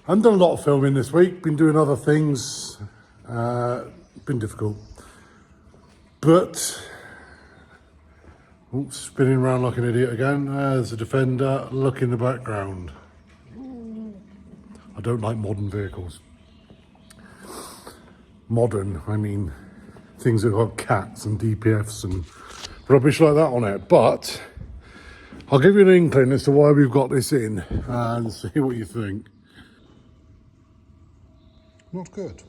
I've done a lot of filming this week, been doing other things, been difficult. But, oops, spinning around like an idiot again. There's a Defender, look in the background. I don't like modern vehicles. Modern, I mean, things that have got cats and DPFs and rubbish like that on it. But, I'll give you an inkling as to why we've got this in and see what you think. Not good.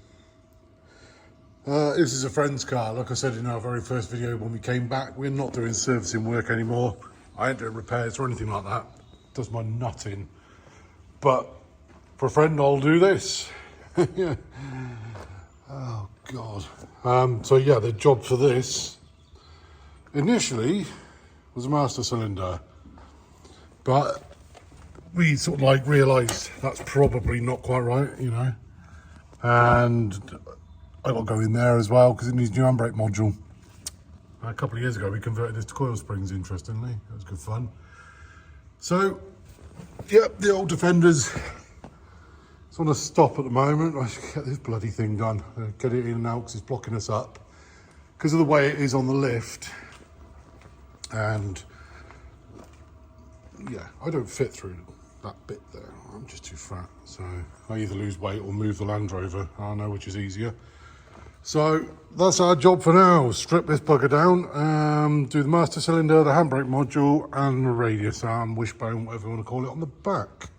This is a friend's car. Like I said in our very first video when we came back, we're not doing servicing work anymore. I ain't doing repairs or anything like that. Does my nut in. But for a friend, I'll do this. Yeah. Oh, God. So yeah, the job for this initially was a master cylinder. But we sort of like realised that's probably not quite right, you know. And I got to go in there as well because it needs a new handbrake module. A couple of years ago we converted this to coil springs, interestingly. It was good fun. So, yep, the old Defender's it's on a stop at the moment. I should get this bloody thing done. Get it in and out because it's blocking us up. Because of the way it is on the lift. And, yeah, I don't fit through that bit there. I'm just too fat, so I either lose weight or move the Land Rover. I know which is easier. So that's our job for now. Strip this bugger down, do the master cylinder, the handbrake module, and the radius arm, wishbone, whatever you want to call it, on the back.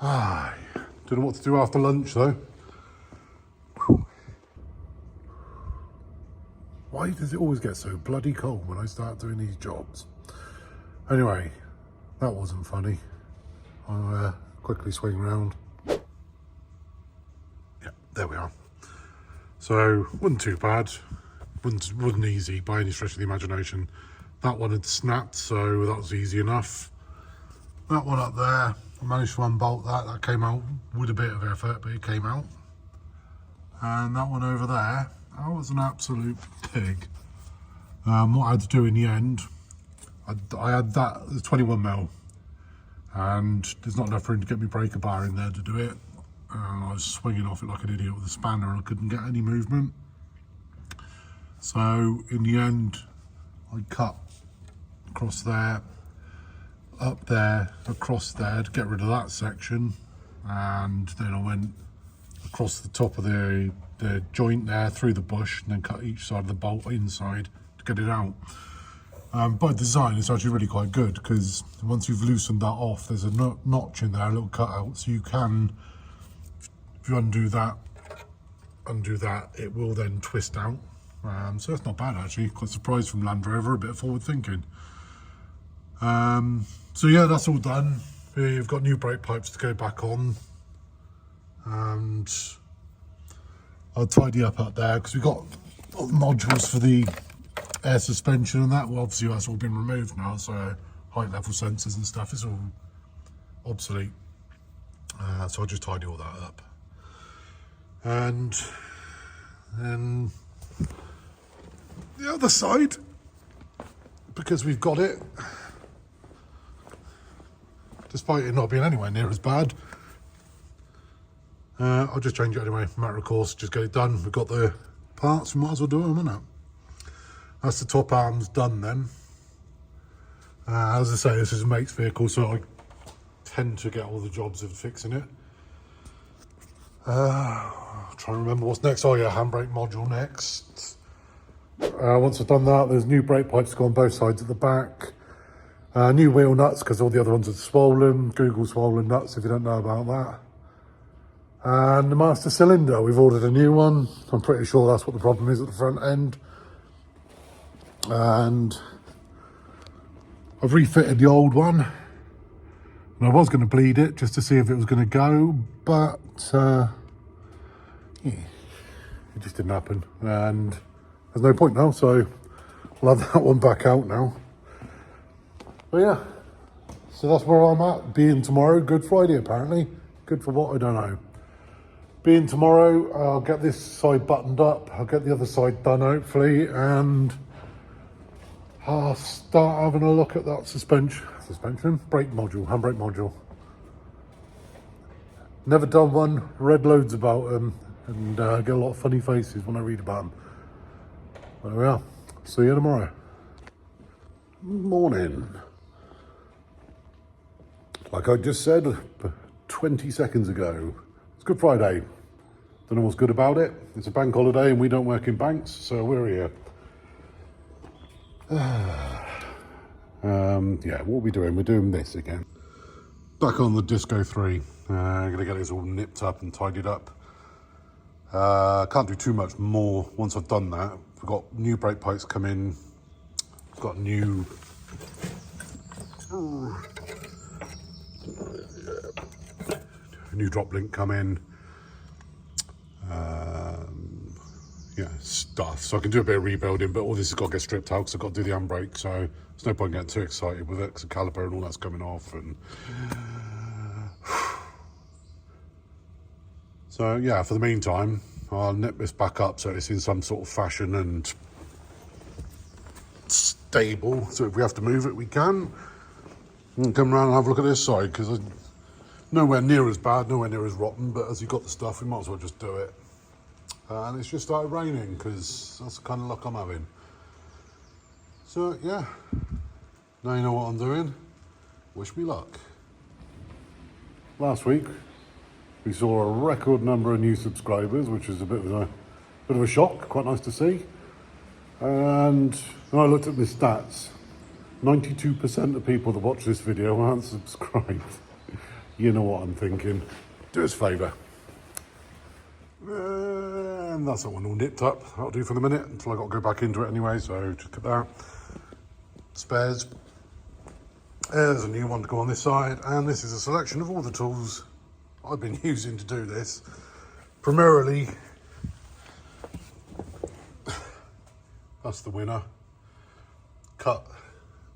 Don't know what to do after lunch though. Whew. Why does it always get so bloody cold when I start doing these jobs? Anyway, that wasn't funny. I'll quickly swing round. Yeah, there we are. So, wasn't too bad. Wasn't easy by any stretch of the imagination. That one had snapped, so that was easy enough. That one up there, I managed to unbolt that. That came out with a bit of effort, but it came out. And that one over there, that was an absolute pig. What I had to do in the end, I had that, the 21mm. And there's not enough room to get my breaker bar in there to do it. And I was swinging off it like an idiot with a spanner and I couldn't get any movement. So in the end, I cut across there, up there, across there to get rid of that section. And then I went across the top of the joint there through the bush and then cut each side of the bolt inside to get it out. By design, it's actually really quite good because once you've loosened that off, there's a notch in there, a little cutout, so you can, if you undo that, it will then twist out. So that's not bad actually. Quite surprised from Land Rover, a bit of forward thinking. So yeah, that's all done. You've got new brake pipes to go back on, and I'll tidy up there because we've got all the modules for the air suspension and that. Well, obviously that's all been removed now, so height level sensors and stuff is all obsolete. So I'll just tidy all that up. And then the other side, because we've got it, despite it not being anywhere near as bad, I'll just change it anyway, matter of course, just get it done. We've got the parts, we might as well do them, innit? That's the top arms done then. As I say, this is a mate's vehicle, so I tend to get all the jobs of fixing it. Trying to remember what's next. Oh yeah, handbrake module next. Once I've done that, there's new brake pipes to go on both sides at the back. New wheel nuts because all the other ones are swollen. Google swollen nuts if you don't know about that. And the master cylinder, we've ordered a new one. I'm pretty sure that's what the problem is at the front end. And I've refitted the old one. And I was going to bleed it just to see if it was going to go, but yeah, it just didn't happen. And there's no point now, so we'll have that one back out now. But yeah, so that's where I'm at. Being tomorrow, Good Friday apparently. Good for what, I don't know. Being tomorrow, I'll get this side buttoned up. I'll get the other side done hopefully, and I'll start having a look at that suspension, brake module, handbrake module. Never done one, read loads about them, and get a lot of funny faces when I read about them. There we are. See you tomorrow. Morning. Like I just said 20 seconds ago, it's Good Friday. Don't know what's good about it. It's a bank holiday and we don't work in banks, so we're here. Yeah, what are we doing? We're doing this again. Back on the Disco 3. Gonna get this all nipped up and tidied up. Can't do too much more once I've done that. We've got new brake pipes come in. We've got new drop link come in. Yeah, stuff. So I can do a bit of rebuilding, but all this has got to get stripped out because I've got to do the handbrake. So there's no point getting too excited with it because the caliper and all that's coming off. And so yeah, for the meantime, I'll nip this back up so it's in some sort of fashion and stable. So if we have to move it, we can. And come around and have a look at this side because nowhere near as bad, nowhere near as rotten. But as you've got the stuff, we might as well just do it. And it's just started raining because that's the kind of luck I'm having. So yeah, now you know what I'm doing. Wish me luck. Last week we saw a record number of new subscribers, which is a bit of a shock. Quite nice to see. And when I looked at my stats, 92% of people that watch this video aren't subscribed. You know what I'm thinking. Do us a favour. And that's that one all nipped up. That'll do for the minute until I got to go back into it anyway, so just cut that. Spares. There's a new one to go on this side, and this is a selection of all the tools I've been using to do this. Primarily, that's the winner. Cut,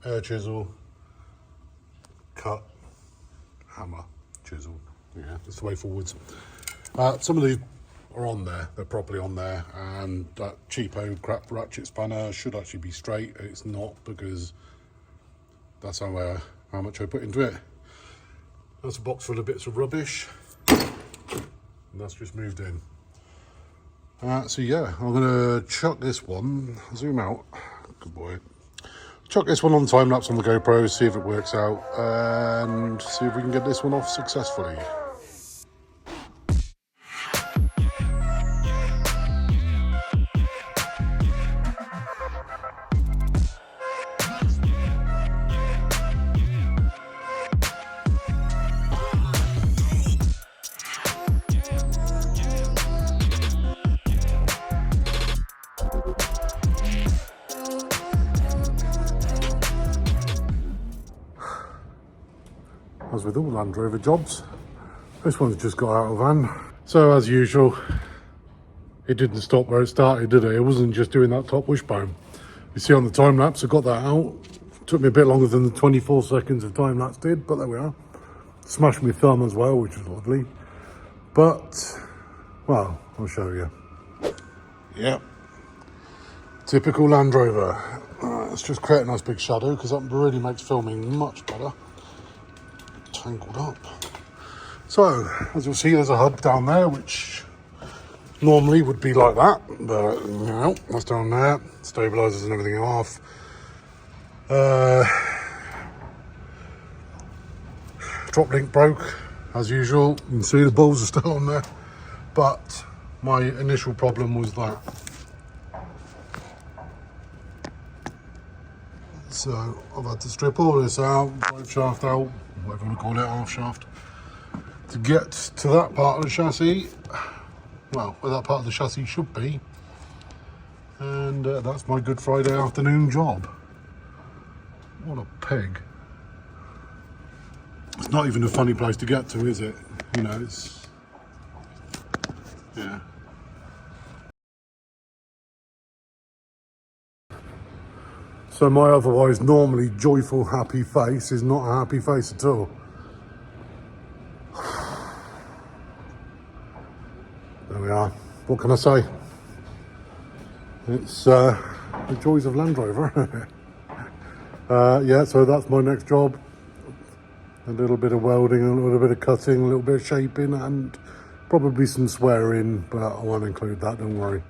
air chisel, cut, hammer, chisel. Yeah, that's the way forwards. Some of these are on there, they're properly on there, and that cheapo crap ratchet spanner should actually be straight. It's not because that's how much I put into it. That's a box full of bits of rubbish, and that's just moved in. So yeah, I'm gonna chuck this one, zoom out, good boy. Chuck this one on time lapse on the GoPro, see if it works out, and see if we can get this one off successfully. As with all Land Rover jobs, this one's just got out of van. So as usual, it didn't stop where it started, did it? It wasn't just doing that top wishbone. You see on the time lapse, I got that out. Took me a bit longer than the 24 seconds of time lapse did, but there we are. Smashed my thumb as well, which was lovely. But, well, I'll show you. Yep. Typical Land Rover. Let's just create a nice big shadow because that really makes filming much better. Tangled up. So, as you'll see, there's a hub down there, which normally would be like that, but you know, that's down there. Stabilizers and everything off. Drop link broke, as usual. You can see the balls are still on there, but my initial problem was that. So I've had to strip all this out, drive shaft out, whatever you want to call it, half shaft, to get to that part of the chassis, well, where that part of the chassis should be. And that's my Good Friday afternoon job. What a pig. It's not even a funny place to get to, is it? You know, it's, yeah. So my otherwise normally joyful, happy face is not a happy face at all. There we are. What can I say? It's the joys of Land Rover. Yeah, so that's my next job. A little bit of welding, a little bit of cutting, a little bit of shaping, and probably some swearing, but I won't include that, don't worry.